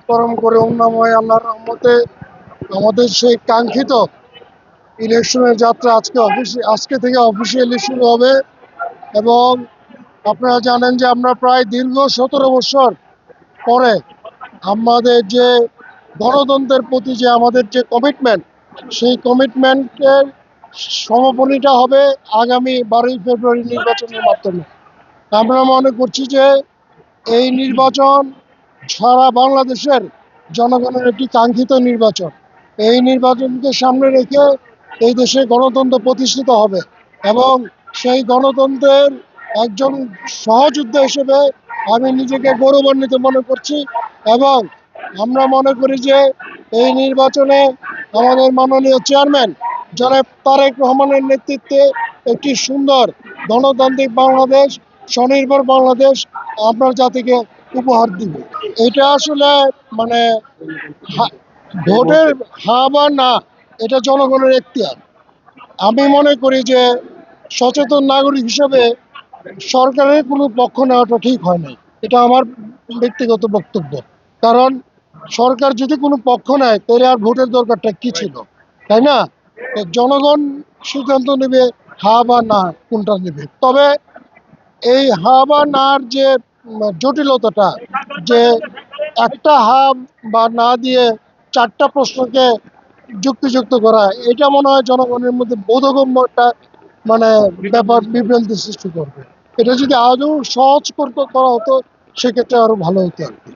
পরম করে উন্নময় আল্লাহর রহমতে আমাদের সেই কাঙ্ক্ষিত ইলেকশনের যাত্রা আজকে থেকে অফিসিয়ালি শুরু হবে। এবং আপনারা জানেন যে আমরা প্রায় দীর্ঘ 17 বছর পরে আমাদের যে গণতন্ত্রের প্রতি যে আমাদের যে কমিটমেন্ট, সেই কমিটমেন্টের সমাপনীটা হবে আগামী 12ই ফেব্রুয়ারি নির্বাচনের মাধ্যমে। আমরা মনে করছি যে এই নির্বাচন সারা বাংলাদেশের জনগণের একটি কাঙ্ক্ষিত নির্বাচন। এই নির্বাচনকে সামনে রেখে এই দেশে গণতন্ত্র প্রতিষ্ঠিত হবে এবং সেই গণতন্ত্রের একজন সহযোদ্ধা হিসেবে আমি নিজেকে গৌরবান্বিত মনে করছি। এবং আমরা মনে করি যে এই নির্বাচনে আমাদের মাননীয় চেয়ারম্যান জনাব তারেক রহমানের নেতৃত্বে একটি সুন্দর গণতান্ত্রিক বাংলাদেশ, স্বনির্ভর বাংলাদেশ আপনার জাতিকে উপহার দিবে। এটা আসলে মানে ভোটের হ্যাঁ বা না, এটা জনগণের এখতিয়ার। আমি মনে করি যে সচেতন নাগরিক হিসেবে সরকারের কোনো পক্ষ নেওয়াটা ঠিক হয় নাই, এটা আমার ব্যক্তিগত বক্তব্য। কারণ সরকার যদি কোনো পক্ষ নেয় তাহলে আর ভোটের দরকারটা কি ছিল, তাই না? জনগণ সিদ্ধান্ত নেবে হ্যাঁ বা না কোনটা নেবে। তবে এই হা বা নার যে জটিলতাটা, যে একটা হা বা না দিয়ে 4টা প্রশ্নকে যুক্তিযুক্ত করা, এটা মনে হয় জনগণের মধ্যে বোধগম্য একটা মানে ব্যাপার, বিভ্রান্তি সৃষ্টি করবে। এটা যদি আদৌ সহজ করা হতো সেক্ষেত্রে আরো ভালো হতো আর কি।